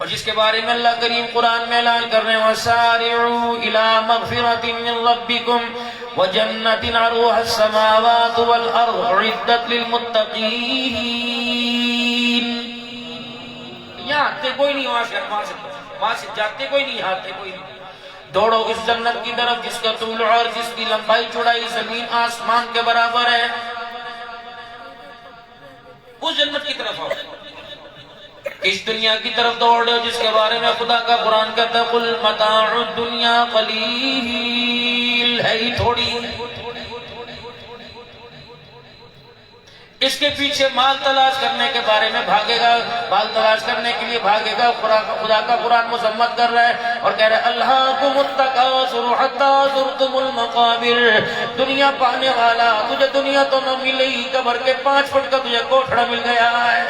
اور جس کے بارے میں اللہ کریم قرآن میں اعلان کر رہے ہیں وَسَارِعُوا إِلَىٰ مَغْفِرَةٍ مِّن رَّبِّكُمْ وَجَنَّةٍ عَرْضُهَا السَّمَاوَاتُ وَالْأَرْضُ أُعِدَّتْ لِلْمُتَّقِينَ۔ یہاں آتے کوئی نہیں، وہاں سے جاتے کوئی نہیں، آتے کوئی نہیں۔ دوڑو اس جنت کی طرف جس کا طول اور جس کی لمبائی چوڑائی زمین آسمان کے برابر ہے، اس جنت کی طرف آؤ۔ اس دنیا کی طرف دوڑ رہے ہو جس کے بارے میں خدا کا قرآن کہتا ہے قُلْ مَتَاعُ الدُّنْيَا قَلِيلٌ، ہے ہی تھوڑی۔ اس کے پیچھے مال تلاش کرنے کے بارے میں بھاگے گا، مال تلاش کرنے کے لیے بھاگے گا۔ خدا کا قرآن مذمت کر رہا ہے اور کہہ رہا ہے أَلْهَاكُمُ التَّكَاثُرُ حَتَّىٰ زُرْتُمُ الْمَقَابِرَ۔ دنیا پانے والا، تجھے دنیا تو نہ ملے ہی، قبر کے 5 فٹ کا تجھے کوٹھڑا مل گیا ہے۔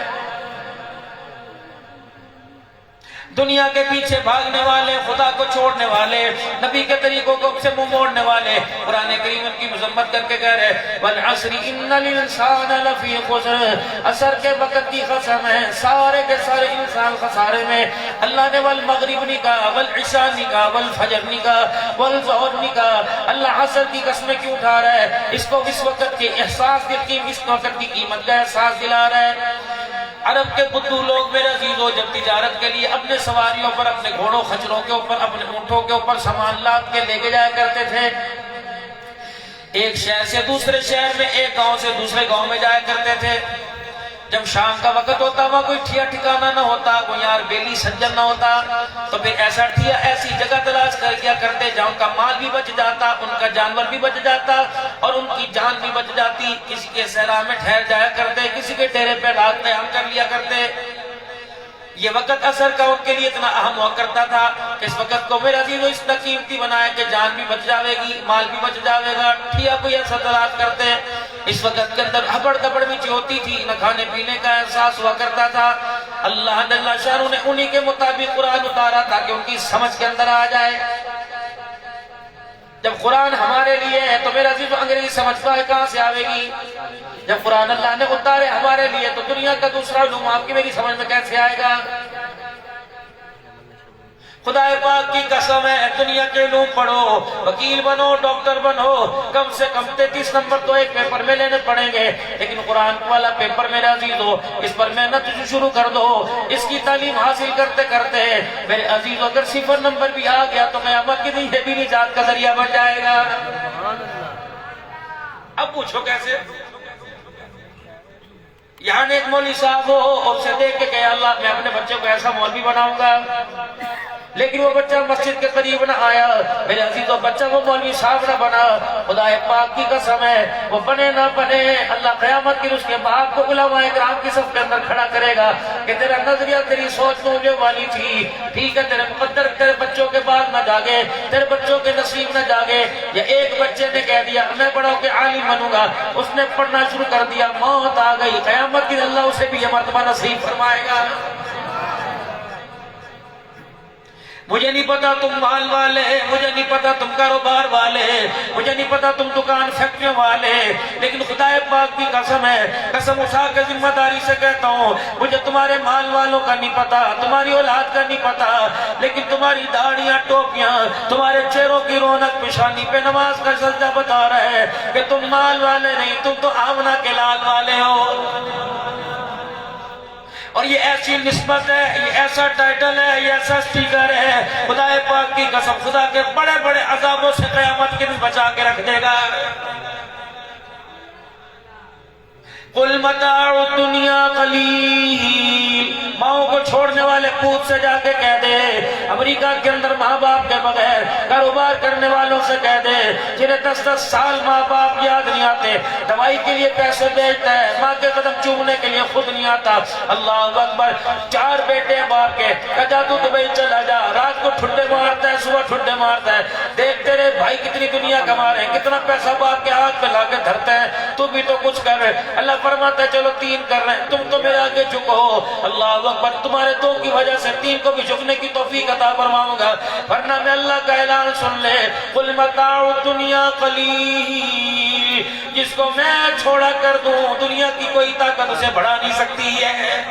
دنیا کے پیچھے بھاگنے والے، خدا کو چھوڑنے والے، نبی کے طریقوں کو سے منہ موڑنے والے، قرآن کریم کی مذمت کر کے کہہ رہے وَالْعَصْرِ إِنَّ الْإِنسَانَ لَفِي خُسْرٍ، عصر کے وقت کی قسم ہے، سارے کے سارے انسان خسارے میں۔ اللہ نے والمغرب نہیں کہا، والعشاء نہیں کہا، والفجر نہیں کہا، والظہر نہیں کہا۔ اللہ عصر کی قسمیں کیوں اٹھا رہا ہے؟ اس کو اس وقت کے احساس کی، اس وقت کی قیمت کا احساس دلا رہا ہے۔ عرب کے بدو لوگ میرے عزیزوں جب تجارت کے لیے اپنے سواریوں پر، اپنے گھوڑوں خچروں کے اوپر، اپنے اونٹوں کے اوپر سامان لاد کے لے کے جایا کرتے تھے، ایک شہر سے دوسرے شہر میں، ایک گاؤں سے دوسرے گاؤں میں جایا کرتے تھے۔ جب شام کا وقت ہوتا، وہاں کوئی ٹھیا ٹھکانا نہ ہوتا، کوئی یار بیلی سجن نہ ہوتا، تو پھر ایسی جگہ تلاش کر کیا کرتے جہاں ان کا مال بھی بچ جاتا، ان کا جانور بھی بچ جاتا اور ان کی جان بھی بچ جاتی۔ کسی کے صحرا میں ٹھہر جایا کرتے، کسی کے ڈیرے پہ رات قیام کر لیا کرتے۔ یہ وقت عصر کا ان کے لیے اتنا اہم ہوا کرتا تھا کہ اس وقت کو میرے عزیزو اس طرح قیمتی بنایا کہ جان بھی بچ جاوے گی، مال بھی بچ جاوے گا۔ ٹھیا کوئی ایسا تلاش کرتے، اس وقت کے اندر ہبڑ دبڑ بھی ہوتی تھی، نہ کھانے پینے کا احساس ہوا کرتا تھا۔ اللہ جل شانہ نے انہی کے مطابق قرآن اتارا تاکہ ان کی سمجھ کے اندر آ جائے۔ جب قرآن ہمارے لیے ہے تو میرے عزیزو انگریزی سمجھ پائے کہاں سے آوے گی؟ جب قرآن اللہ نے اتارے ہمارے لیے تو دنیا کا دوسرا علوم آپ کی میری سمجھ میں کیسے آئے گا؟ خدا پاک کی قسم ہے، دنیا کے علوم پڑھو، وکیل بنو، ڈاکٹر بنو، کم سے کم 33 نمبر تو ایک پیپر میں لینے پڑیں گے، لیکن قرآن والا پیپر میرے عزیزو اس پر محنت شروع کر دو۔ اس کی تعلیم حاصل کرتے کرتے میرے عزیزو اگر 0 نمبر بھی آ گیا تو قیامت کے دن یہ بھی نجات کا ذریعہ بن جائے گا۔ اب پوچھو کیسے؟ یہاں ایک مولوی صاحب ہو اور اسے دیکھ کے کہے اللہ میں اپنے بچے کو ایسا مولوی بناؤں گا، لیکن وہ بچہ مسجد کے قریب نہ آیا، میرے عزیزو بچہ وہ مولوی صاحب نہ بنا۔ خدا پاک کی قسم ہے وہ بنے نہ بنے، اللہ قیامت کے اس کے باپ کو علماء کرام کی صف کے اندر کھڑا کرے گا کہ تیرا نظریہ، تیری سوچ تو مجھے والی تھی، ٹھیک ہے تیرے مقدر تیرے بچوں کے بعد نہ جاگے، تیرے بچوں کے نصیب نہ جاگے۔ یا ایک بچے نے کہہ دیا میں بڑا ہو کے عالم بنوں گا، اس نے پڑھنا شروع کر دیا، موت آ گئی، قیامت کے دن اللہ اسے بھی یہ مرتبہ نصیب فرمائے گا۔ مجھے نہیں پتا تم مال والے، مجھے نہیں پتا تم کاروبار والے، مجھے نہیں پتا تم دکان فیکٹریوں والے، لیکن خدا پاک کی قسم ہے، قسم اٹھا کے ذمہ داری سے کہتا ہوں مجھے تمہارے مال والوں کا نہیں پتا، تمہاری اولاد کا نہیں پتا، لیکن تمہاری داڑیاں، ٹوپیاں، تمہارے چہروں کی رونق، پیشانی پہ نماز کا سجدہ بتا رہا ہے کہ تم مال والے نہیں، تم تو آمنہ کے لال والے ہو۔ اور یہ ایسی نسبت ہے، یہ ایسا ٹائٹل ہے، یہ ایسا سٹیکر ہے، خدا پاک کی قسم خدا کے بڑے بڑے عذابوں سے قیامت کے دن بچا کے رکھ دے گا۔ قُلْ مَتَاعُ الدُّنْيَا قَلِيلٌ، ماؤں کو چھوڑنے والے پوت سے جا کے کہہ دے، امریکہ کے اندر ماں باپ کے بغیر کاروبار کرنے والوں سے کہہ دے جنہیں 10-10 سال ماں باپ یاد نہیں آتے، دوائی کے لیے پیسے بھیجتا ہے، ماں کے قدم چومنے کے لیے خود نہیں آتا، اللہ اکبر، 4 بیٹے باپ کے، کہا تو دبئی چلا جا، رات کو ٹھڈے مارتا ہے، صبح ٹھڈے مارتا ہے، دیکھ تیرے بھائی کتنی دنیا کما رہے ہیں، کتنا پیسہ باپ کے ہاتھ پہ لا کے دھرتا ہے، تو بھی تو کچھ کر رہے۔ اللہ فرماتا ہے چلو 3 کر رہے ہیں، تم تو میرے آگے جھکو، اللہ اکبر، تمہارے 2 کی وجہ سے 3 کو بھی جھکنے کی توفیق عطا فرماؤں گا، ورنہ میں اللہ کا اعلان سن لے قُلْ مَتَاعُ الدُّنْيَا قَلِيلٌ، جس کو میں چھوڑا کر دوں دنیا کی کوئی طاقت اسے بڑھا نہیں سکتی ہے۔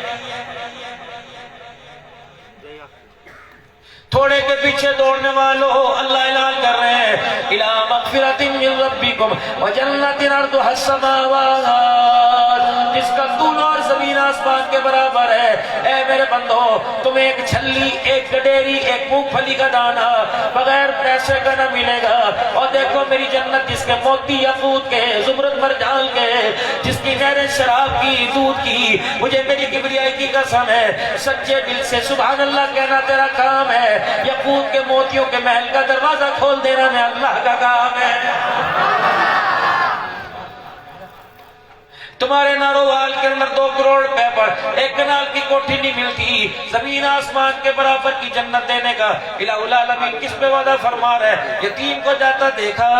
تھوڑے کے پیچھے دوڑنے والوں اللہ اعلان کر رہے ہیں الی مغفرۃ من ربکم وجنۃ عرضها السماوات، جس کا طول اور زمین آسمان کے برابر ہے۔ اے میرے بندو، تمہیں ایک چھلی، ایک گڈیری، ایک مونگ پھلی کا دانہ بغیر پیسے کا نہ ملے گا۔ اور دیکھو میری جنت جس کے موتی یاقوت کے، زمرد مرجان کے، جس کی نہریں شراب کی، دودھ کی، مجھے میری کبریائی کی قسم ہے سچے دل سے سبحان اللہ کہنا تیرا کام ہے۔ یاقوت کے موتیوں کے محل کا دروازہ کھول دینا میں اللہ کا کام ہے۔ تمہارے نارووال کے اندر 2 کروڑ روپے پر ایک کنال کی کوٹھی نہیں ملتی، زمین آسمان کے برابر کی جنت دینے کا الہ العالمین کس پہ وعدہ فرما رہا ہے؟ یتیم کو جاتا دیکھا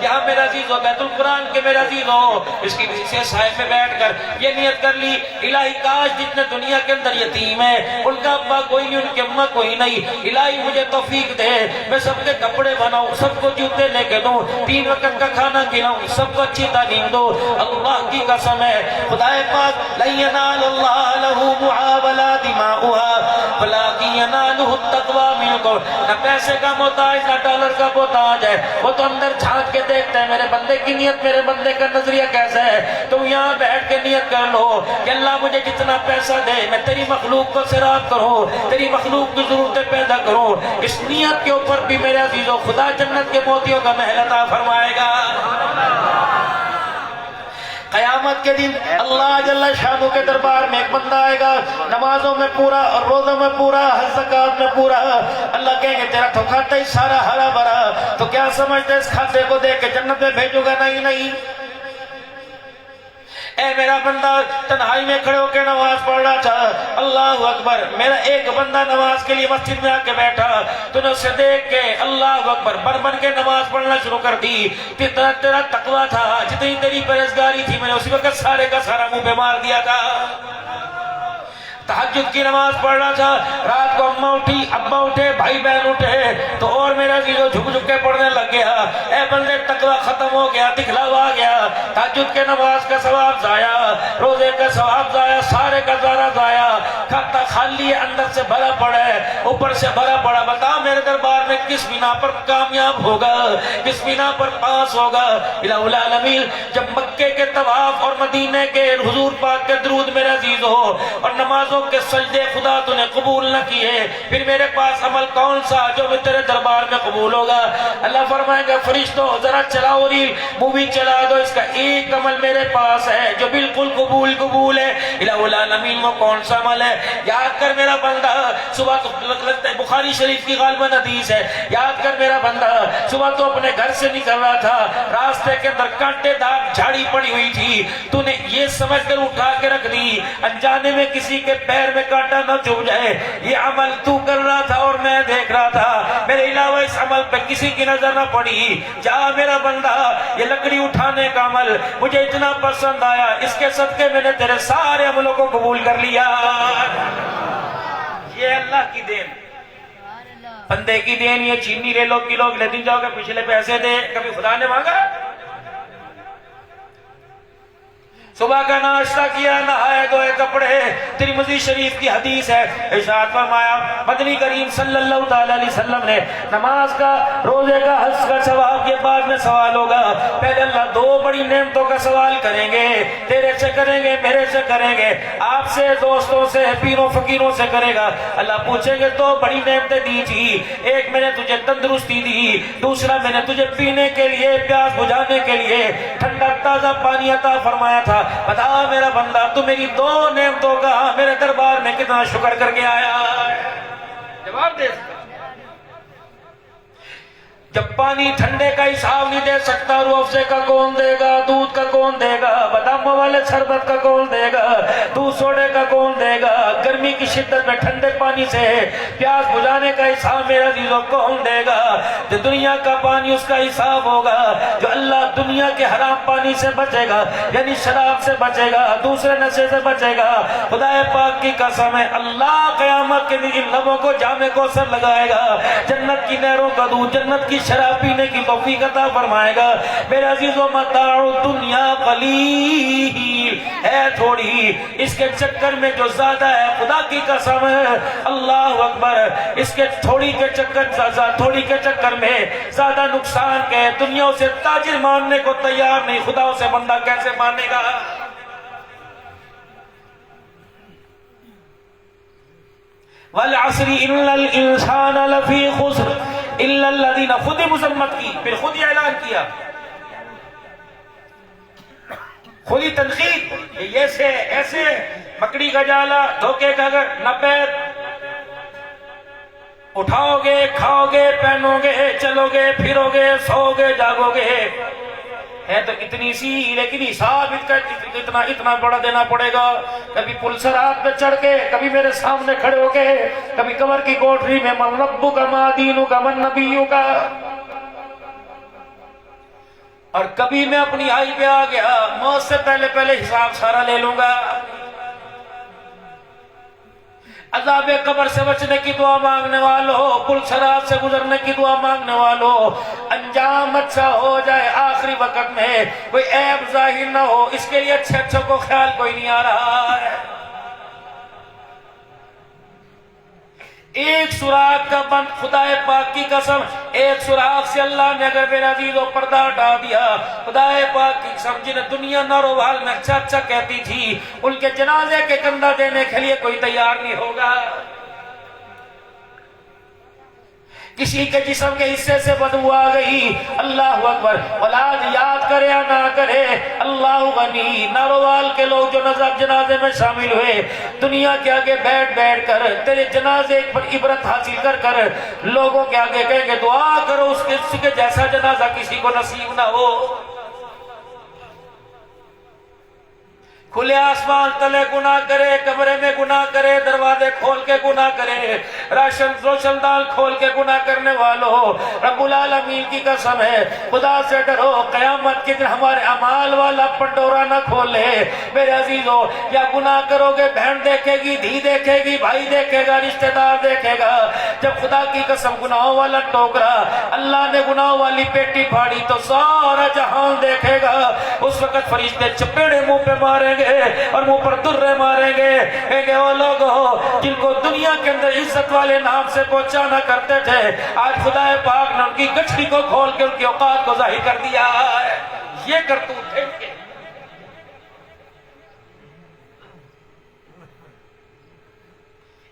کہ ہاں میرا عزیز ہو، بیت القرآن کے میرا عزیز ہو، اس کی سے سائے میں بیٹھ کر یہ نیت کر لی الہی کاش جتنے دنیا کے اندر یتیم ہے ان کا ابا کوئی نہیں، ان کی اماں کوئی نہیں، الہی مجھے توفیق دے میں سب کے کپڑے بناؤں، سب کو جوتے لے کے دوں، 3 وقت کا کھانا کھلاؤں، سب کو اچھی تعلیم دو۔ اللہ کی قسم ہے خدا پاک لن ینال اللہ لہ معاولا دماؤها ولکن ینالہ التقوی منکم، نہ پیسے کا محتاج نہ ڈالر کا محتاج ہے، وہ تو اندر جھانک کے دیکھتا ہے میرے بندے کی نیت، میرے بندے کا نظریہ کیسا ہے۔ تم یہاں بیٹھ کے نیت کر لو کہ اللہ مجھے جتنا پیسہ دے میں تیری مخلوق کو سیراب کروں، تیری مخلوق کی ضرورتیں پیدا کروں۔ اس نیت کے اوپر بھی میرے عزیزو خدا جنت کے موتیوں کا محل عطا فرمائے گا۔ قیامت کے دن اللہ جل شانہ کے دربار میں ایک بندہ آئے گا، نمازوں میں پورا اور روزوں میں پورا، حج زکات میں پورا۔ اللہ کہیں گے تیرا تو کھاتا ہی سارا ہرا بھرا، تو کیا سمجھتے اس کھاتے کو دے کے جنت میں بھیجو گا؟ نہیں نہیں۔ اے میرا بندہ تنہائی میں کھڑے ہو کے نماز پڑھ رہا تھا، اللہ اکبر، میرا ایک بندہ نماز کے لیے مسجد میں آ کے بیٹھا، تو نے اسے دیکھ کے اللہ اکبر بن بن کے نماز پڑھنا شروع کر دی۔ جتنا تیرا تقویٰ تھا، جتنی تیری پرہیزگاری تھی، میں نے اسی وقت سارے کا سارا منہ پہ مار دیا تھا۔ تہجد کی نماز پڑھ رہا تھا، رات کو اماں اٹھی، ابا اٹھے، بھائی بہن اٹھے، تو اور میرا عزیزو جھک جھک کے پڑھنے لگ گیا۔ اے بندے تقویٰ ختم ہو گیا، دکھلاوا آ گیا، تہجد کے نماز کا ثواب ضائع، روزے کا ثواب ضائع، سارے کا سارا ضائع، کھاتا خالی ہے، اندر سے بھرا پڑا ہے، اوپر سے بھرا پڑا۔ بتا میرے دربار میں کس بنا پر کامیاب ہوگا، کس بنا پر پاس ہوگا؟ الہ العالمین جب مکے کے طواف اور مدینے کے حضور پاک کے درود میرے عزیز ہو اور نمازوں کے سجدے خدا تو نے قبول نہ کیے، پھر میرے پاس عمل کون سا جو میں تیرے دربار میں قبول ہوگا؟ اللہ فرمائے گا فرشتوں ذرا چلاؤ ریل مووی چلا دو، اس کا ایک عمل میرے پاس ہے جو بالکل قبول ہے۔ الہ العالمین وہ کون سا عمل ہے؟ یاد کر میرا بندہ، صبح تو لگتا ہے بخاری شریف کی غالباً حدیث ہے، یاد کر میرا بندہ، صبح تو اپنے گھر سے نکل رہا تھا، راستے کے اندر کانٹے دار جھاڑی پڑی ہوئی تھی، تو نے یہ سمجھ کر اٹھا کے رکھ دی انجانے میں کسی کے پیر میں کانٹا نہ چبھ جائے۔ یہ عمل تو کر رہا تھا اور میں دیکھ رہا تھا، میرے علاوہ اس عمل پہ کسی کی نظر نہ پڑی۔ جا میرا بندہ، یہ لکڑی اٹھانے کا عمل مجھے اتنا پسند آیا، اس کے صدقے میں نے تیرے سارے عملوں کو قبول کر لیا۔ یہ اللہ کی دین، بندے کی دین، یہ چینی لے لو کلو لیتی جاؤ کہ پچھلے پیسے دے، کبھی خدا نے مانگا؟ صبح کا ناشتہ کیا، نہائے دھوئے کپڑے، ترمذی شریف کی حدیث ہے، ارشاد فرمایا مدنی کریم صلی اللہ تعالی علیہ وسلم نے نماز کا، روزے کا، حج کا ثواب کے بعد میں سوال ہوگا، پہلے اللہ 2 بڑی نعمتوں کا سوال کریں گے، تیرے سے کریں گے، میرے سے کریں گے، آپ سے، دوستوں سے، پیروں فقیروں سے کرے گا۔ اللہ پوچھیں گے 2 بڑی نعمتیں دی تھی، ایک میں نے تجھے تندرستی دی، دوسرا میں نے تجھے پینے کے لیے، پیاس بجھانے کے لیے ٹھنڈا تازہ پانی عطا فرمایا تھا۔ بتا میرا بندہ تو میری 2 نعمتوں کا میرے دربار میں کتنا شکر کر کے آیا ہے؟ جواب دے سکتا۔ جب پانی ٹھنڈے کا حساب نہیں دے سکتا، روح افزے کا کون دے گا؟ دودھ کا کون دے گا؟ باداموں والے شربت کا کون دے گا؟ دودھ سوڈے کا کون دے گا؟ گرمی کی شدت میں ٹھنڈے پانی سے پیاس بجھانے کا حساب میرا عزیزو کون دے گا؟ جو دنیا کا پانی اس کا حساب ہوگا، جو اللہ دنیا کے حرام پانی سے بچے گا، یعنی شراب سے بچے گا، دوسرے نشے سے بچے گا، خدا پاک کی قسم ہے اللہ قیامت کے دن ان لبوں کو جام کوثر لگائے گا، جنت کی نہروں کا دودھ، جنت کی شراب پینے کی توفیق عطا فرمائے گا۔ میرے عزیزو متاع الدنیا قلیل ہے تھوڑی، اس کے چکر میں جو زیادہ ہے خدا کی قسم اللہ اکبر، اس کے تھوڑی کے چکر میں زیادہ نقصان کے دنیا اسے تاجر ماننے کو تیار نہیں، خدا اسے بندہ کیسے مانے گا؟ وَالْعَصْرِ إِنَّ الْإِنسَانَ لَفِي خُسْرٍ إِلَّا الَّذِينَ، خود ہی مذمت کی، پھر خود ہی اعلان کیا، خود ہی تنقید، ایسے ایسے مکڑی کا جالا، دھوکے کا گھر، نہ پیر اٹھاؤ گے، کھاؤ گے، پہنو گے، چلو گے، پھرو گے، سو گے، جاگو گے، ہے تو اتنی سی لیکن حساب اتنا بڑا دینا پڑے گا۔ کبھی پلسرات پہ چڑھ کے، کبھی میرے سامنے کھڑے ہو کے، کبھی قبر کی کوٹری میں من ربک ما دینک من نبیک، اور کبھی میں اپنی آئی پہ آ گیا، موت سے پہلے حساب سارا لے لوں گا۔ عذاب قبر سے بچنے کی دعا مانگنے والوں، پلسرات سے گزرنے کی دعا مانگنے والوں، انجام اچھا ہو جائے، آخری وقت میں کوئی عیب ظاہر نہ ہو، اس کے لیے اچھے کو خیال کوئی نہیں آ رہا ہے۔ ایک سوراخ کا بند، خدا پاک کی قسم، ایک سوراخ سے اللہ نے اگر میرا عزیزو پردہ ہٹا دیا، خدا پاک کی قسم، جنہیں دنیا ناروال میں اچھا اچھا کہتی تھی، ان کے جنازے کے کندھا دینے کے لیے کوئی تیار نہیں ہوگا۔ کسی کے جسم کے حصے سے بدبو آ گئی، اللہ اکبر، اولاد یاد کرے یا نہ کرے، اللہ غنی، ناروال کے لوگ جو جنازے میں شامل ہوئے، دنیا کے آگے بیٹھ کر تیرے جنازے پر عبرت حاصل کر لوگوں کے آگے کہیں گے دعا کرو اس کے جیسا جنازہ کسی کو نصیب نہ ہو۔ کھلے آسمان تلے گناہ کرے، کمرے میں گناہ کرے، دروازے کھول کے گناہ کرے، روشن دان کھول کے گناہ کرنے والوں، رب العالمین کی قسم ہے، خدا سے ڈرو، قیامت کے دن ہمارے اعمال والا پنڈورا نہ کھولے۔ میرے عزیزو، یا گناہ کرو گے، بہن دیکھے گی، دھی دیکھے گی، بھائی دیکھے گا، رشتہ دار دیکھے گا۔ جب خدا کی قسم گناہوں والا ٹوکرا، اللہ نے گناہوں والی پیٹی پھاڑی تو سارا جہان دیکھے گا۔ اس وقت فرشتے چپیڑے منہ پہ ماریں گے اور منہ پر درے ماریں گے، کہیں گے وہ لوگ ہو جن کو دنیا کے اندر عزت والے نام سے پہچانا کرتے تھے، آج خدا پاک نے ان کی گچھڑی کو کھول کے ان کی اوقات کو ظاہر کر دیا ہے۔ یہ کرتوت ہے ان کے۔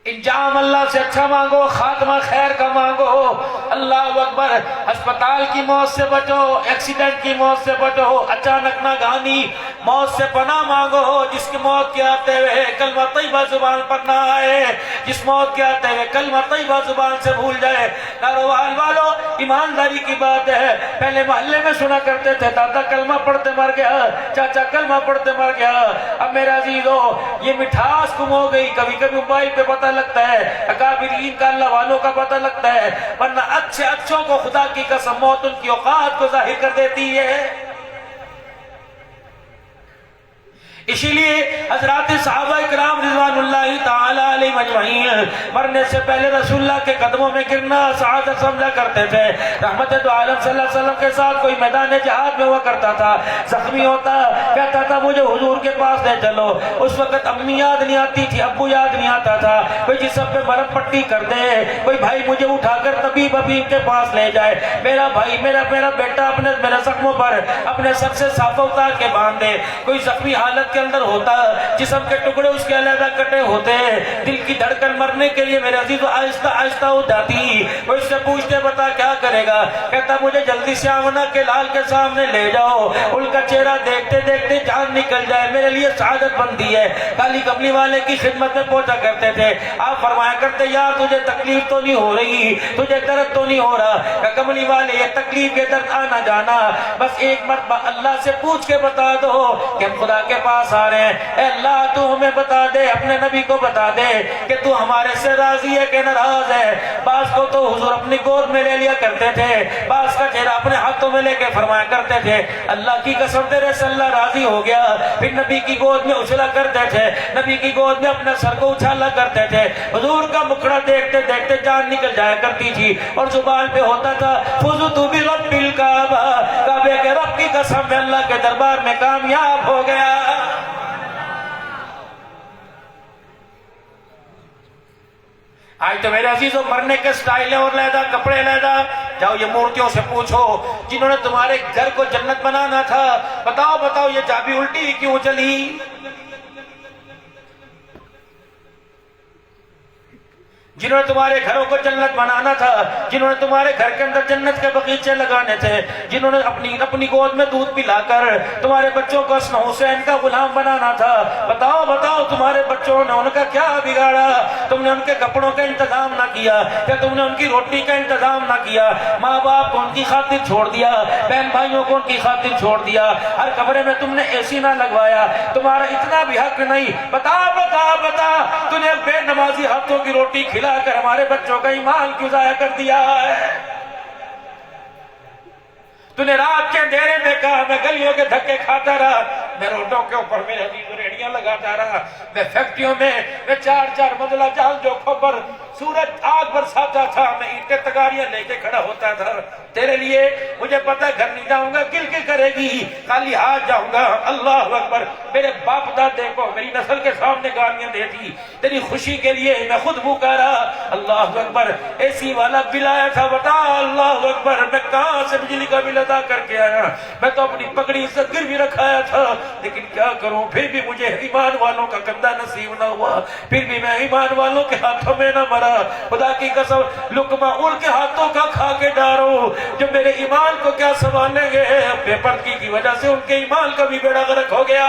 انجام اللہ سے اچھا مانگو، خاتمہ خیر کا مانگو، اللہ اکبر۔ ہسپتال کی موت سے بچو، ایکسیڈنٹ کی موت سے بچو، اچانک ناگہانی موت سے پناہ مانگو، جس کی موت کے آتے ہوئے کلمہ طیبہ زبان پر نہ آئے، جس موت کے آتے ہوئے کلمہ طیبہ زبان سے بھول جائے۔ ناروال والو، ایمانداری کی بات ہے، پہلے محلے میں سنا کرتے تھے دادا کلمہ پڑھتے مر گیا، چاچا کلمہ پڑھتے مر گیا، اب میرا عزیزو یہ مٹھاس گم ہو گئی۔ کبھی کبھی موبائل پہ پتہ لگتا ہے، اکابرین کا، اللہ والوں کا پتہ لگتا ہے، ورنہ اچھوں کو خدا کی قسم موت ان کی اوقات کو ظاہر کر دیتی ہے۔ اسی لیے حضرات صحابہ اکرام رضوان اللہ تعالی علیہ مجمعین مرنے سے پہلے رسول اللہ کے قدموں میں گرنا سعادت سمجھا کرتے تھے۔ رحمت دو عالم صلی اللہ علیہ وسلم کے ساتھ کوئی میدان جہاد میں ہوا کرتا تھا، زخمی ہوتا، کہتا تھا مجھے حضور کے پاس لے چلو۔ اس وقت امی یاد نہیں آتی تھی، ابو یاد نہیں آتا تھا، کوئی جسم پہ مرہم پٹی کر دے، کوئی بھائی مجھے اٹھا کر طبیب ابیب کے پاس لے جائے، میرا بھائی میرا بیٹا میرے زخموں پر اپنے سر سے صافہ اتار کے باندھ دے۔ کوئی زخمی حالت کے اندر ہوتا، جسم کے ٹکڑے اس کے علیحدہ کٹے ہوتے، دل کی دھڑکن مرنے کے لیے میرے عزیز آہستہ آہستہ ہو جاتی۔ وہ اس سے پوچھتے بتا کیا کرے گا، کہتا مجھے جلدی سے آمنہ کے لال کے سامنے لے جاؤ، ان کا چہرہ دیکھتے دیکھتے جان نکل جائے، میرے لیے سعادت بنتی ہے۔ کالی کملی والے کی خدمت میں پہنچا کرتے تھے، آپ فرمایا کرتے یار تجھے تکلیف تو نہیں ہو رہی، تجھے درد تو نہیں ہو رہا، کہ کملی والے یہ تکلیف کے درد آنا جانا، بس ایک مرتبہ اللہ سے پوچھ کے بتا دو کہ ہم خدا کے پاس پاس آ رہے ہیں، اے اللہ تو ہمیں بتا دے، اپنے نبی کو بتا دے کہ تو ہمارے سے راضی ہے کہ ناراض ہے۔ بعض کو تو حضور اپنی گود میں لے لیا کرتے تھے، بعض کا چہرہ اپنے ہاتھوں میں لے کے فرمایا کرتے تھے اللہ کی قسم تیرے سے اللہ راضی ہو گیا۔ پھر نبی کی گود میں اچھلا کرتے تھے، نبی کی گود میں اپنے سر کو اچھالا کرتے تھے، حضور کا مکھڑا دیکھتے دیکھتے جان نکل جایا کرتی تھی، اور زبان پہ ہوتا تھا فزت برب الکعبہ، کعبے کے رب کی قسم میں اللہ کے دربار میں کامیاب ہو گیا۔ آج تو میرے عزیزوں مرنے کے سٹائل اور لیدہ کپڑے لیدہ، جاؤ یہ مورتیوں سے پوچھو جنہوں نے تمہارے گھر کو جنت بنانا تھا، بتاؤ یہ چابی الٹی کیوں چلی؟ جنہوں نے تمہارے گھروں کو جنت بنانا تھا، جنہوں نے تمہارے گھر کے اندر جنت کے بغیچے لگانے تھے، جنہوں نے اپنی گود میں دودھ پلا کر تمہارے بچوں کو حسن حسین کا غلام بنانا تھا، بتاؤ تمہارے بچوں نے ان کا کیا بگاڑا؟ تم نے ان کے کپڑوں کا انتظام نہ کیا، کیا تم نے ان کی روٹی کا انتظام نہ کیا؟ ماں باپ کو ان کی خاطر چھوڑ دیا، بہن بھائیوں کو ان کی خاطر چھوڑ دیا، ہر کمرے میں تم نے اے سی نہ لگوایا، تمہارا اتنا بھی حق نہیں؟ بتا تو نے بے نمازی ہاتھوں کی روٹی کھلا کر ہمارے بچوں کا ایمان کیوں ضائع کر دیا ہے؟ تو نے رات کے اندھیرے میں کہا میں گلیوں کے دھکے کھاتا رہا، میں روڈوں کے اوپر میرے عزیز ریڑیاں لگاتا رہا، میں فیکٹریوں میں چار منزلہ جہاز جوکھوں پر سورج آگ برساتا تھا، میں اینٹیں تگاریاں لے کے کھڑا ہوتا تھا تیرے لیے۔ مجھے پتہ گھر نہیں جاؤں گا گل کے کرے گی، خالی ہاتھ جاؤں گا۔ اللہ اکبر، میرے باپ دادے کو میری نسل کے سامنے گالیاں دیتی، تیری خوشی کے لیے میں خود بھوکا رہا۔ اللہ اکبر، اے سی والا بل آیا تھا، بتا اللہ اکبر میں کہاں سے بجلی کا بل ادا کر کے آیا؟ میں تو اپنی پگڑی سے گر بھی رکھایا تھا، لیکن کیا کروں، پھر بھی مجھے ایمان والوں کا کندھا نصیب نہ ہوا، پھر بھی میں ایمان والوں کے ہاتھوں میں نہ مرا۔ خدا کی قسم لقمہ ان کے ہاتھوں کا کھا کے ڈارو جو میرے ایمان کو کیا سنبھالیں گے؟ بے پردگی کی وجہ سے ان کے ایمان کا بھی بیڑا غرق ہو گیا۔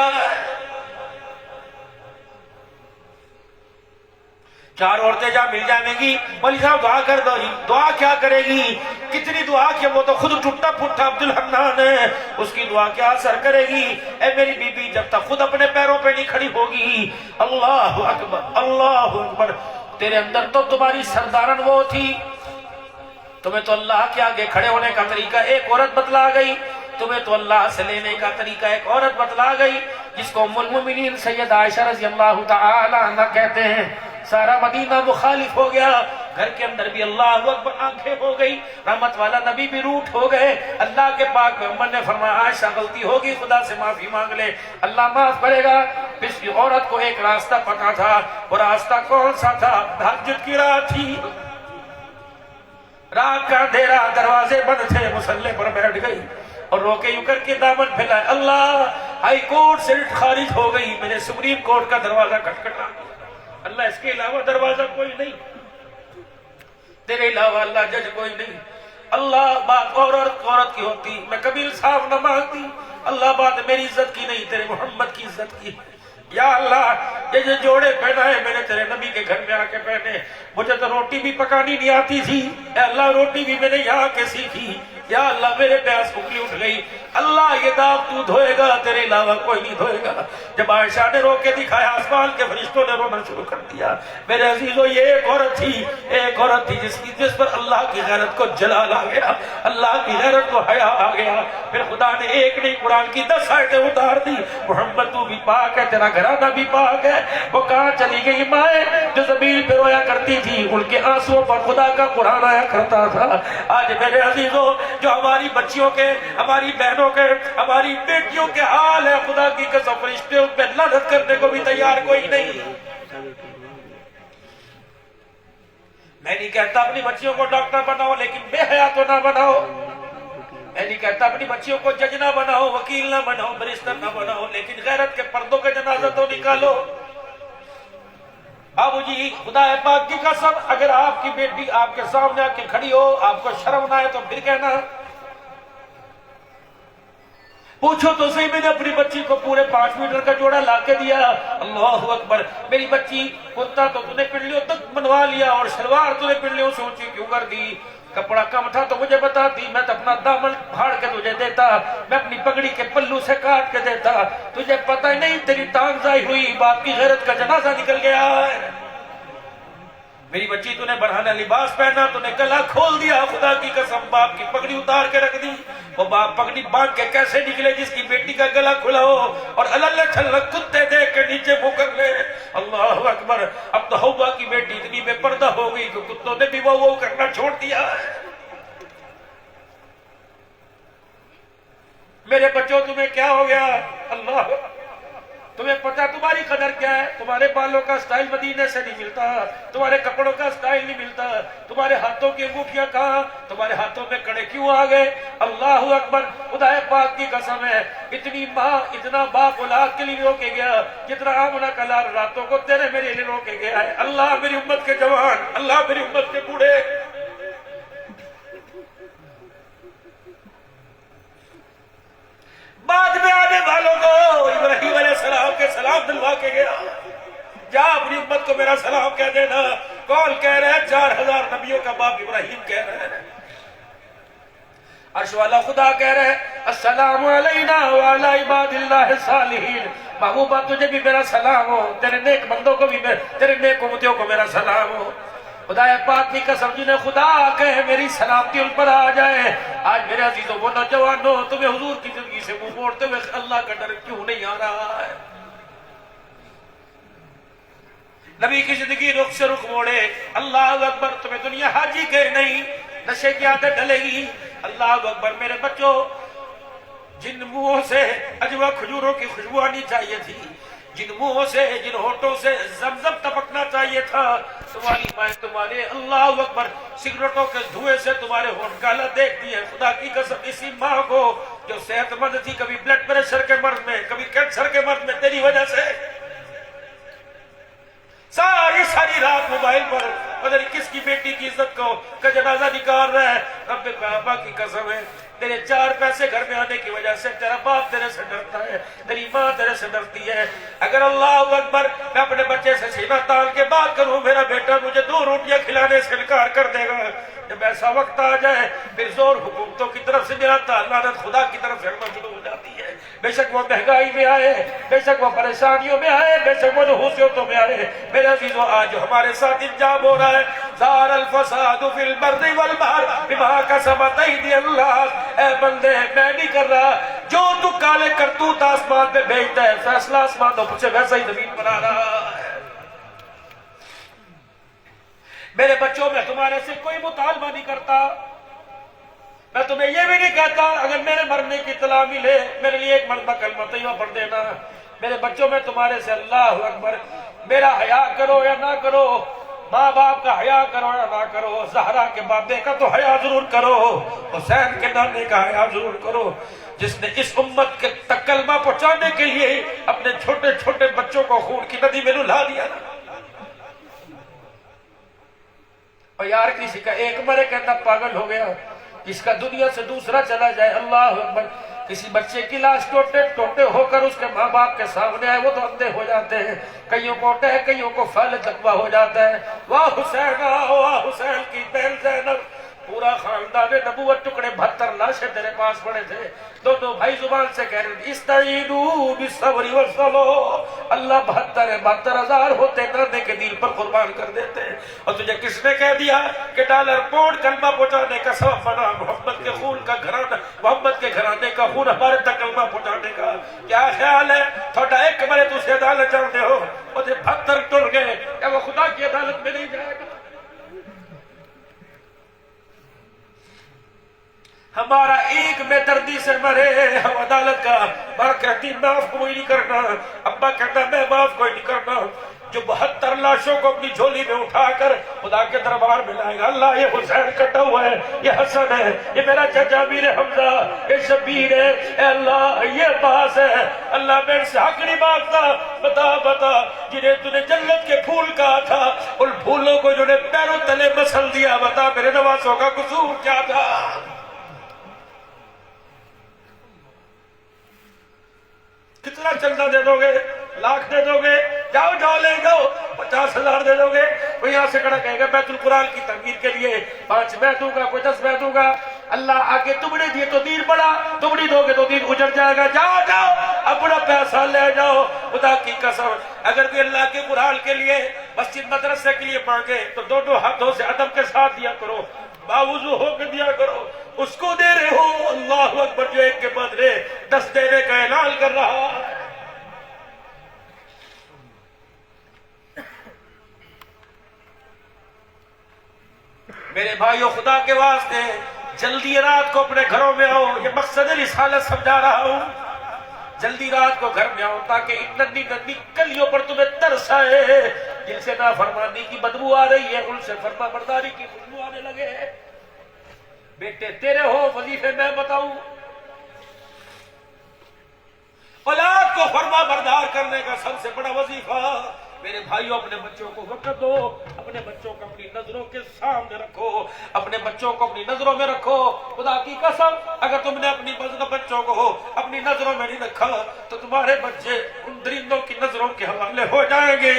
چار عورتیں جہاں مل جائیں گی، مولی صاحب دعا کر دو، دعا کیا کرے گی؟ کتنی دعا کہ وہ تو خود ٹوٹا پھوٹا عبدالحنان ہے، اس کی دعا کیا اثر کرے گی؟ اے میری بی بی جب تک خود اپنے پیروں پہ نہیں کھڑی ہوگی، اللہ اکبر اللہ اکبر، تیرے اندر تو تمہاری سردارن وہ تھی، تمہیں تو اللہ کے آگے کھڑے ہونے کا طریقہ ایک عورت بتلا گئی، تمہیں تو اللہ سے لینے کا طریقہ ایک عورت بتلا گئی، جس کو ام المؤمنین سید عائشہ رضی اللہ تعالی عنہ کہتے ہیں۔ سارا مدینہ مخالف ہو گیا، گھر کے اندر بھی اللہ اکبر آنکھیں ہو گئی، رحمت والا نبی بھی روٹ ہو گئے۔ اللہ کے پاک پیغمبر نے فرمایا عائشہ غلطی ہوگی خدا سے معافی مانگ لے، اللہ معاف کرے گا۔ اس عورت کو ایک راستہ پتا تھا، وہ راستہ کون سا تھا؟ تہجد کی رات تھی، رات کا اندھیرا، دروازے بند تھے، مصلی پر بیٹھ گئی اور روکے یوں کر کے دامن پھیلائے، اللہ ہائی کورٹ سے رٹ خارج ہو گئی، میرے سپریم کورٹ کا دروازہ کھٹکھٹا، اللہ اس کے علاوہ دروازہ کوئی نہیں، تیرے علاوہ اللہ جج کوئی نہیں، اللہ بات عورت کی ہوتی، میں کبھی انصاف نہ مانگتی، اللہ بات میری عزت کی نہیں، تیرے محمد کی عزت کی۔ یا اللہ یہ جو جوڑے پہنائے میں نے تیرے نبی کے گھر میں آ کے پہنے، مجھے تو روٹی بھی پکانی نہیں آتی تھی، اے اللہ روٹی بھی میں نے یہاں کے سیکھی، یا اللہ میرے پیاس انگلی اٹھ گئی، اللہ یہ داغ تو دھوئے گا، تیرے علاوہ کوئی نہیں دھوئے گا۔ جب عائشہ نے رو کے دکھایا، آسمان کے فرشتوں نے رونا شروع کر دیا۔ میرے عزیزو یہ ایک عورت تھی جس پر اللہ کی غیرت کو جلال آ گیا، اللہ کی غیرت کو حیا آ گیا۔ پھر خدا نے ایک نہیں قرآن کی 10 آیتیں اتار دی، محمد تو بھی پاک ہے، تیرا گھرانہ بھی پاک ہے۔ وہ کہاں چلی گئی مائیں جو زمین پہ رویا کرتی تھی، ان کے آنسوؤں پر خدا کا قرآن آیا کرتا تھا۔ آج میرے عزیزو جو ہماری بچیوں کے، ہماری بہنوں کے، ہماری بیٹیوں کے حال ہے، خدا کی قسم فرشتے ان پہ لعنت کرنے کو بھی تیار کوئی نہیں۔ میں نہیں کہتا اپنی بچیوں کو ڈاکٹر بناؤ لیکن بے حیا تو نہ بناؤ، میں نہیں کہتا اپنی بچیوں کو جج نہ بناؤ، وکیل نہ بناؤ، بریسٹر نہ بناؤ، لیکن غیرت کے پردوں کے جنازہ تو نکالو۔ ابو جی خدا پاک کی قسم اگر آپ کی بیٹی آپ کے سامنے آ کے کھڑی ہو، آپ کو شرم نہ آئے تو پھر کہنا پوچھو تو صحیح، میں نے اپنی بچی کو پورے 5 میٹر کا جوڑا لا کے دیا. اللہ اکبر. میری بچی کرتا تو نے پنڈلیوں تک بنوا لیا اور شلوار تو نے پنڈلیوں سے اونچی کیوں کر دی؟ کپڑا کم تھا تو مجھے بتاتی، میں تو اپنا دامن پھاڑ کے تجھے دیتا، میں اپنی پگڑی کے پلو سے کاٹ کے دیتا. تجھے پتہ ہی نہیں تیری ٹانگ ضائع ہوئی، باپ کی غیرت کا جنازہ نکل گیا ہے. میری بچی تو نے بڑھانا لباس پہنا، تو نے گلا کھول دیا. خدا کی قسم باپ کی پگڑی اتار کے رکھ دی. وہ باپ پگڑی باندھ کے کیسے نکلے جس کی بیٹی کا گلا کھلا ہو اور اللہ چھلک کتے دیکھ کے نیچے منہ کر لے. اللہ اکبر. اب تو حوا کی بیٹی اتنی بے پردہ ہو گئی کہ کتوں نے بھی وہ کرنا چھوڑ دیا ہے. میرے بچوں تمہیں کیا ہو گیا؟ اللہ، تمہیں پتا تمہاری قدر کیا ہے؟ تمہارے بالوں کا سٹائل مدینے سے نہیں ملتا، تمہارے کپڑوں کا سٹائل نہیں ملتا، تمہارے ہاتھوں کی انگوٹھیاں کہاں، تمہارے ہاتھوں میں کڑے کیوں آ گئے؟ اللہ اکبر. خدا پاک کی قسم ہے، اتنی ماں اتنا باپ اولاد کے لیے رو کے گیا جتنا آمنہ کا لال راتوں کو تیرے میرے لیے رو کے گیا ہے. اللہ میری امت کے جوان، اللہ میری امت کے بوڑھے، بعد میں آنے والوں کو ابراہیم علیہ السلام کے سلام دلوا کے گیا. جا اپنی امت کو میرا سلام کہہ دینا. کون کہہ رہا ہے؟ 4000 نبیوں کا باپ ابراہیم کہہ رہا ہے. عرش والا خدا کہہ رہا ہے السلام علینا وعلی عباد اللہ الصالحین. محبوبہ تجھے بھی میرا سلام ہو، تیرے نیک بندوں کو بھی، تیرے نیک امتیوں کو میرا سلام ہو. خدا پاک کی قسم جنہیں خدا کہے میری سلامتی ان پر آ جائے. آج میرے عزیزوں وہ نوجوانوں، تمہیں حضور کی زندگی سے منہ موڑتے ہوئے اللہ کا ڈر کیوں نہیں آ رہا ہے؟ نبی کی زندگی رخ سے رخ موڑے. اللہ اکبر. تمہیں دنیا حاجی کہ نہیں، نشے کی عادت ڈلے گی. اللہ اکبر. میرے بچوں، جن منہوں سے عجوہ کھجوروں کی خوشبو آنی چاہیے تھی، جن منہوں سے، جن ہونٹوں سے زمزم ٹپکنا چاہیے تھا، تمہاری مائیں تمہارے اللہ اکبر سگریٹوں کے دھوئے سے تمہارے ہونٹ کالا دیکھتی ہے. خدا کی قسم اسی ماں کو جو صحت مند تھی، کبھی بلڈ پریشر کے مرض میں، کبھی کینسر کے مرض میں، تیری وجہ سے ساری رات موبائل پر پتہ نہیں کس کی بیٹی کی عزت کا جنازہ نکال رہا ہے. رب کعبہ کی قسم ہے، تیرے 4 پیسے گھر میں آنے کی وجہ سے تیرا باپ تیرے سے ڈرتا ہے، تیری ماں تیرے سے ڈرتی ہے. اگر اللہ اکبر میں اپنے بچے سے سینہ تان کے بات کروں، میرا بیٹا مجھے 2 روٹیاں کھلانے سے انکار کر دے گا. جب ایسا وقت آ جائے پھر زور حکومتوں کی طرف سے نہیں آتا، لعنت خدا کی طرف سے آنا شروع ہو جاتی ہے. بے شک وہ مہنگائی میں آئے، بے شک وہ پریشانیوں میں آئے، بے شک وہ نحوستوں میں آئے. میرے عزیزوں، آج ہمارے ساتھ انجام ہو رہا ہے ظہر الفساد فی البر والبحر بما کسبت ایدی الناس. اے بندے میں نہیں کر رہا، جو تو کالے کرتوت آسمان پہ بھیجتا ہے فیصلہ آسمانوں سے ویسا ہی زمین پر آ رہا ہے. میرے بچوں، میں تمہارے سے کوئی مطالبہ نہیں کرتا، میں تمہیں یہ بھی نہیں کہتا اگر میرے مرنے کی اطلاع ملے میرے لیے ایک مرتبہ کلمہ طیبہ پڑھ دینا. میرے بچوں، میں تمہارے سے اللہ اکبر میرا حیا کرو یا نہ کرو، ماں باپ کا حیا کرو یا نہ کرو، زہرا کے بابے کا تو حیا ضرور کرو، حسین کے نانے کا حیا ضرور کرو، جس نے اس امت کے تک کلمہ پہنچانے کے لیے اپنے چھوٹے چھوٹے بچوں کو خون کی ندی میں نہلا دیا. اور یار کسی کا ایک مرے کہتا پاگل ہو گیا، جس کا دنیا سے دوسرا چلا جائے. اللہ اکبر. کسی بچے کی لاش ٹوٹے ٹوٹے ہو کر اس کے ماں باپ کے سامنے آئے، وہ تو اندھے ہو جاتے ہیں، کئیوں کو ٹہ کئیوں کو فعل تقویٰ ہو جاتا ہے. واہ حسین واہ حسین کی بہن زینب. پورا خاندان نبوت ٹکڑے 72 لاشیں تیرے پاس پڑے تھے. دونوں بھائی زبان سے کہہ رہے استعینوا بالصبر والصلاۃ. اللہ 72,000 ہوتے نانے کے دل پر قربان کر دیتے. اور تجھے کس نے کہہ دیا کہ ڈالر پونڈ کلمہ پہنچانے کا سبب بنا محمد کے خون کا گھرانہ، محمد کے گھرانے کا خون ہمارے تک کلمہ پہنچانے کا؟ کیا خیال ہے تھوڑا ایک مرے تجھے عدالت جانتے ہو، اور 72 ٹر گئے، کیا وہ خدا کی عدالت میں نہیں جائے گا؟ ہمارا ایک بے دردی سے مرے، ہم عدالت کا ماں کہتی معاف کوئی نہیں کرنا، ابا کہتا میں معاف کوئی نہیں کرنا. جو 72 لاشوں کو اپنی جھولی میں اٹھا کر خدا کے دربار میں لائے گا، اللہ یہ حسین کٹا ہوا ہے، یہ حسن ہے، یہ میرا چچا میر حمزہ، یہ شبیر ہے، اے اللہ یہ عباس ہے. اللہ میں ان سے حق نہیں مانگتا. بتا بتا جنہیں تُو نے جنت کے پھول کہا تھا، ان پھولوں کو جنہیں پیروں تلے مسل دیا، بتا میرے نوازوں کا قصور کیا تھا؟ کتنا چندہ دے دو گے؟ لاکھ دے دو گے؟ جاؤ جاؤ لے جاؤ. 50,000 دے دو گے؟ کوئی یہاں سے کھڑا کہے گا بیت القرآن کی تعمیر کے لیے 5 میں دوں گا, کوئی 10 میں دوں گا. اللہ آگے تمڑے دیے تو دین بڑا, تمڑی دو گے تو دین اجڑ جائے گا. جاؤ جاؤ اپنا پیسہ لے جاؤ. خدا کی قسم اگر کوئی اللہ کے قرآن کے لیے مسجد مدرسے کے لیے مانگے تو 2 ہاتھوں سے ادب کے ساتھ دیا کرو, باوضو ہو کے دیا کرو. اس کو دے رہے ہو اللہ اکبر جو ایک کے بدلے 10 دینے کا اعلان کر رہا ہے. میرے بھائیو خدا کے واسطے جلدی رات کو اپنے گھروں میں آؤ. یہ مقصد رسالت سمجھا رہا ہوں. جلدی رات کو گھر میں آؤ تاکہ ان ننھی ننھی کلیوں پر تمہیں ترس آئے جن سے نافرمانی کی بدبو آ رہی ہے, ان سے فرما برداری کی خوشبو آنے لگے. بیٹے تیرے ہو وظیفے میں بتاؤں, اولاد کو فرما بردار کرنے کا سب سے بڑا وظیفہ. میرے بھائیوں اپنے بچوں کو وقت دو, اپنے بچوں کو اپنی نظروں کے سامنے رکھو, اپنے بچوں کو اپنی نظروں میں رکھو. خدا کی قسم اگر تم نے اپنی بچوں کو اپنی نظروں میں نہیں رکھا تو تمہارے بچے ان درندوں کی نظروں کے حوالے ہو جائیں گے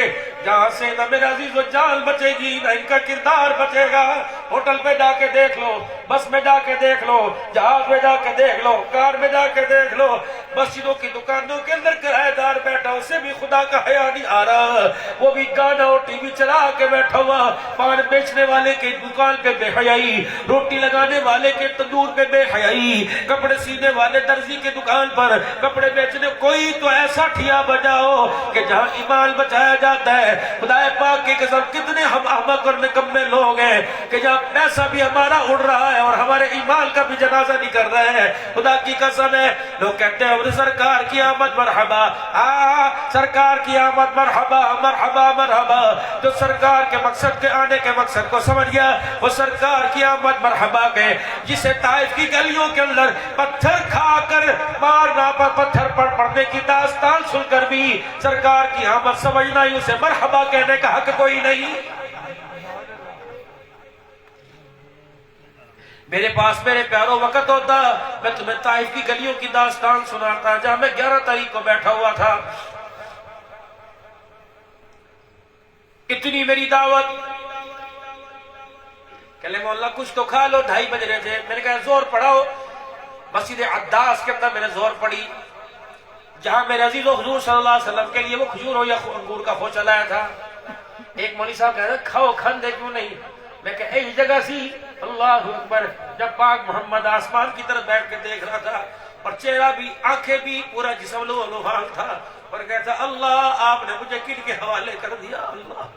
جہاں سے نہ میرے عزیز و جان بچے گی نہ ان کا کردار بچے گا. ہوٹل پہ جا کے دیکھ لو, بس میں جا کے دیکھ لو, جہاز میں جا کے دیکھ لو, کار میں جا کے دیکھ لو, مسجدوں کی دکانوں کے اندر کرایہ دار بیٹھا اسے بھی خدا کا حیا نہیں آ رہا. وہ بھی گانا اور ٹی وی چلا کے بیٹھا ہوا. پان بیچنے والے کے دکان پہ بے حیائی, روٹی لگانے والے کے تندور پہ بے حیائی, کپڑے سینے والے درزی کے دکان پر کپڑے بیچنے. کوئی تو ایسا ٹھیا بجاؤ کہ جہاں ایمان بچایا جاتا ہے. خدا پاک کی قسم کتنے ہم احمق اور نکمے لوگ ہیں کہ جہاں پیسہ بھی ہمارا اڑ رہا ہے اور ہمارے ایمان کا بھی جنازہ نہیں کر رہے ہیں. خدا کی قسم ہے لوگ کہتے ہیں سرکار کی آمد مرحبا, سرکار کی آمد مرحبا مرحبا مرحبا. جو سرکار کے مقصد کے آنے کے مقصد کو سمجھ گیا وہ سرکار کی آمد مرحبا کے. جسے طائف کی گلیوں کے اندر پتھر کھا کر مارنا پر پتھر پڑنے کی داستان سن کر بھی سرکار کی آمد سمجھنا ہی اسے مرحبا کہنے کا حق کوئی نہیں. میرے پاس میرے پیاروں وقت ہوتا میں تمہیں طائف کی گلیوں کی داستان سناتا جہاں میں 11 تاریخ کو بیٹھا ہوا تھا. اتنی میری دعوت کہ مولا کچھ تو کھا لو. 2:30 بج رہے تھے. میں نے کہا زور پڑھاؤ. مسجد عداس کے اندر میں نے زور پڑھی جہاں میرے عزیز و حضور صلی اللہ علیہ وسلم کے لیے وہ کھجور ہو یا انگور کا خوشہ لایا تھا. ایک مولوی صاحب کہہ رہے کھاؤ کھندے کیوں نہیں. میں کہ ایک جگہ سی اللہ اکبر جب پاک محمد آسمان کی طرف بیٹھ کے دیکھ رہا تھا اور چہرہ بھی آنکھیں بھی پورا جسم لوحان تھا اور کہتا اللہ آپ نے مجھے کن کے حوالے کر دیا. اللہ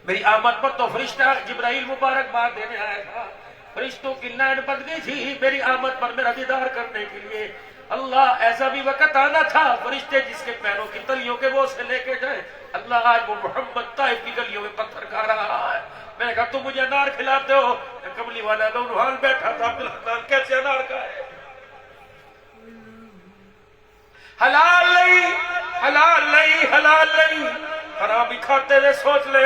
میری آمد پر تو فرشتہ جبرائیل مبارک بات دینے آیا تھا. فرشتوں کی لائن بند گئی تھی میری آمد پر میرا دیدار کرنے کے لیے. اللہ ایسا بھی وقت آنا تھا فرشتے جس کے پیروں کی تلیوں کے وہ سے لے کے جائے. اللہ آج وہ محمد طائف کی گلیوں میں پتھر کھا رہا ہے. میں نے کہا تم مجھے انار کھلاتے ہو. کملی والا نورحان بیٹھا تھا عبدالحنان کیسے انار کھائے. حلال نہیں حلال نہیں حلال نہیں. حرام ہی کھاتے ہوئے سوچ لے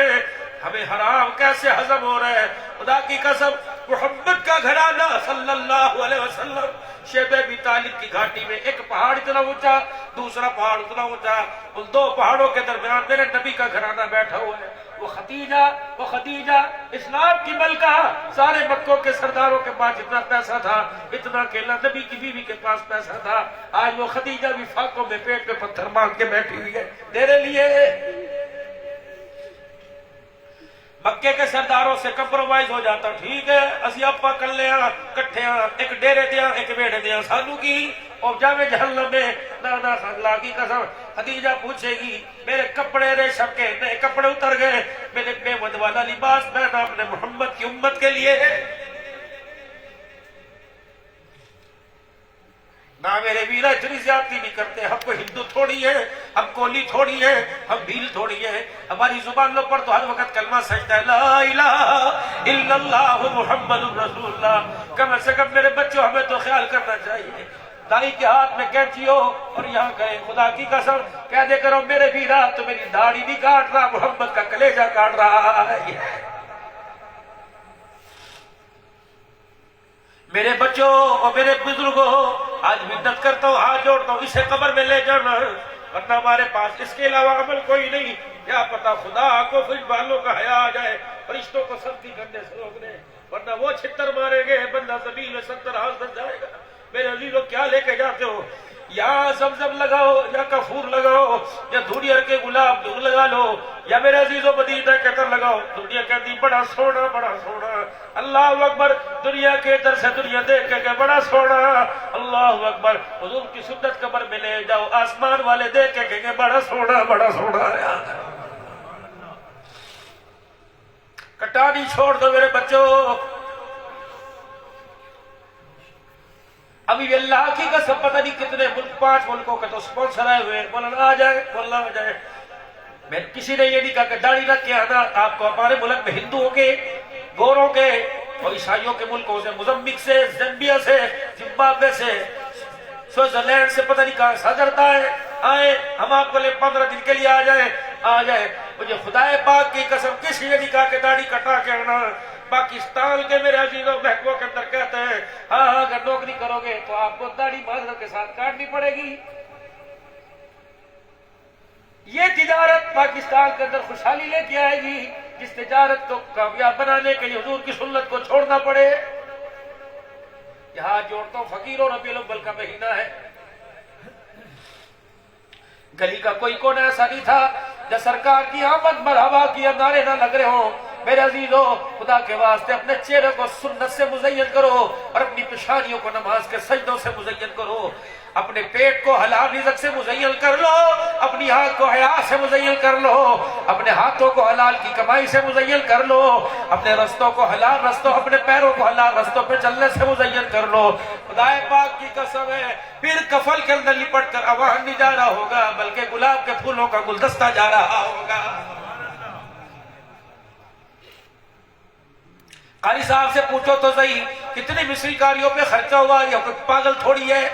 ہمیں حرام کیسے ہضم ہو رہا ہے. خدا کی قسم محمد کا گھرانہ صلی اللہ علیہ وسلم شیب ابی طالب کی گھاٹی میں ایک پہاڑ اتنا اونچا دوسرا پہاڑ اتنا اونچا, ان 2 پہاڑوں کے درمیان میرے نبی کا گھرانہ بیٹھا ہوا ہے. وہ خدیجہ اسلام کی ملکہ. سارے مکوں کے سرداروں کے پاس جتنا پیسہ تھا اتنا کہ نبی کی بیوی کے پاس پیسہ تھا. آج وہ خدیجہ بھی فاقوں میں پیٹ پہ پتھر مانگ کے بیٹھی ہوئی ہے تیرے لیے. مکے کے سرداروں سے کمپرومائز ہو جاتا ٹھیک ہے اسی اپا کر لیا کٹھے ایک ڈیرے دیا ایک بیڑے دیا سانو کی اور جامع جہنم میں نانا اللہ کی قسم. خدیجہ پوچھے گی میرے کپڑے ریشم کے نئے کپڑے اتر گئے, میرے بے ود والا لباس پہنا اپنے محمد کی امت کے لیے نہ میرے ویرا اتنی زیادتی نہیں کرتے. ہم کو ہندو تھوڑی ہے, ہم کولی تھوڑی ہے, ہم بھیل تھوڑی ہے. ہماری زبانوں پر تو ہر وقت کلمہ سجدہ ہے لا الہ الا اللہ محمد رسول اللہ. کم سے کم میرے بچوں ہمیں تو خیال کرنا چاہیے. دائی کے ہاتھ میں کینچی ہو اور یہاں کہے خدا کی قسم کہہ دے کرو میرے ویرا تو میری داڑھی نہیں کاٹ رہا محمد کا کلیجہ کاٹ رہا ہے. میرے بچوں اور میرے بزرگوں آج منت کرتا ہوں، ہاتھ جوڑتا ہوں، اسے قبر میں لے جانا، ورنہ ہمارے پاس اس کے علاوہ عمل کوئی نہیں۔ کیا پتا خدا کو کچھ بالوں کا حیا آ جائے، فرشتوں کو سختی کرنے سے روک دے، ورنہ وہ چھتر مارے گے، بندہ زمین میں 70 ہاتھ بن جائے گا۔ میرے عزیزو کیا لے کے جاتے ہو؟ یا زمزم لگاؤ، یا کفور لگاؤ، یا دھوڑی کے گلاب لگا لو، یا میرے عزیزو مدینہ کے در لگاؤ۔ دنیا کہتی بڑا سونا بڑا سونا، اللہ اکبر، دنیا کے در سے دنیا دیکھ کے کہ بڑا سونا، اللہ اکبر، حضور کی سنت قبر میں لے جاؤ، آسمان والے دیکھ کے کہ بڑا سونا بڑا سونا۔ کٹانی چھوڑ دو میرے بچوں، ابھی بھی اللہ کی قسم پتہ نہیں کتنے ملک، 5 ملکوں کے تو سپانسر آئے ہوئے، مولانا آ جائے، مولانا آ جائے۔ میں کسی نے یہ نہیں کہا کہ داڑھی رکھ کے آنا، آپ کو ہمارے ملک میں ہندوؤں کے، گوروں کے اور عیسائیوں کے ملکوں سے، موزمبیق سے، زامبیا سے، زمبابوے سے، سوئٹزرلینڈ سے، پتہ نہیں کہاں سازرتا ہے، آئے، ہم آپ کو لے 15 دن کے لیے آ جائے۔ مجھے خدا پاک کی قسم کسی نے نہیں کہا کہ داڑھی کٹا کے آنا۔ پاکستان کے میرے عزیزوں محکموں کے اندر کہتے ہیں ہاں اگر نوکری کرو گے تو آپ کو داڑھی معذرت کے ساتھ کاٹنی پڑے گی۔ یہ تجارت پاکستان کے اندر خوشحالی لے کے آئے گی، جس تجارت کو کامیاب بنانے کے لیے حضور کی سنت کو چھوڑنا پڑے۔ یہاں جوڑتا ہوں، فقیروں ربیع الاول کا مہینہ ہے، گلی کا کوئی کونا ایسا نہیں تھا جب سرکار کی آمد مرحبا کی نعرے نہ لگ رہے ہوں۔ میرے عزیزو خدا کے واسطے اپنے چہرے کو سنت سے مزین کرو اور اپنی پیشانیوں کو نماز کے سجدوں سے مزین کرو، اپنے پیٹ کو حلال رزق سے مزین کر لو، اپنی آنکھ کو حیا سے مزین کر لو، اپنے ہاتھوں کو حلال کی کمائی سے مزین کر لو، اپنے رستوں کو حلال رستوں، اپنے پیروں کو حلال رستوں پہ چلنے سے مزین کر لو۔ خدا پاک کی قسم ہے پھر کفل کے اندر لپٹ کر عوام نہیں جا رہا ہوگا، بلکہ گلاب کے پھولوں کا گلدستہ جا رہا ہوگا۔ قاری صاحب سے پوچھو تو صحیح کتنی مصری کاریوں پہ خرچہ ہوا، یہ کوئی پاگل تھوڑی ہے۔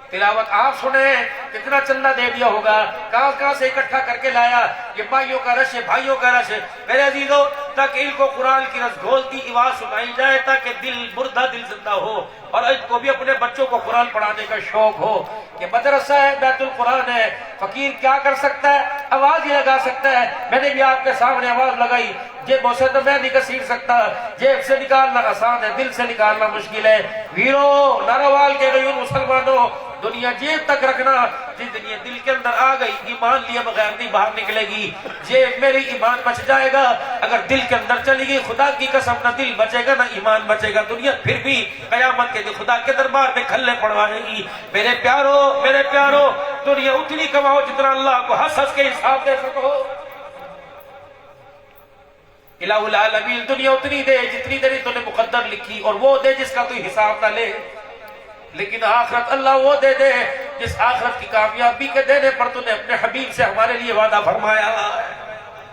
تلاوت آپ سنیں کتنا چندہ دے دیا ہوگا، کہاں سے اکٹھا کر کے لایا، یہ بھائیوں کا رش ہے، بھائیوں کا رش ہے۔ میرے عزیزو تاکہ ان کو قرآن کی رس گھولتی آواز سنائی جائے، تاکہ دل مردہ دل زندہ ہو، اور ان کو بھی اپنے بچوں کو قرآن پڑھانے کا شوق ہو۔ یہ مدرسہ ہے، بیت القرآن ہے، فقیر کیا کر سکتا ہے؟ آواز ہی لگا سکتا ہے۔ میں نے بھی آپ کے سامنے آواز لگائی، جیبوں سے تو میں نہیں کسیر سکتا، جیب سے نکالنا آسان ہے، دل سے نکالنا مشکل ہے۔ ویرو ناروال کے غیور مسلمانوں، دنیا جیب تک رکھنا، جس دن یہ دل کے اندر آ گئی ایمان لیے بغیر نہیں باہر نکلے گی۔ جیب میری ایمان بچ جائے گا، اگر دل کے اندر چلی گئی خدا کی قسم نہ دل بچے گا نہ ایمان بچے گا، دنیا پھر بھی قیامت کے دن خدا کے دربار میں کھلے پڑوائے گی۔ میرے پیارو دنیا اتنی کماؤ جتنا اللہ کو ہنس ہنس کے حساب دے سکو۔ الہ العالمین دنیا اتنی دے جتنی دیر تو نے مقدر لکھی، اور وہ دے جس کا تو حساب نہ لے، لیکن آخرت اللہ وہ دے دے جس آخرت کی کامیابی کے دینے پر تو نے اپنے حبیب سے ہمارے لیے وعدہ فرمایا ہے۔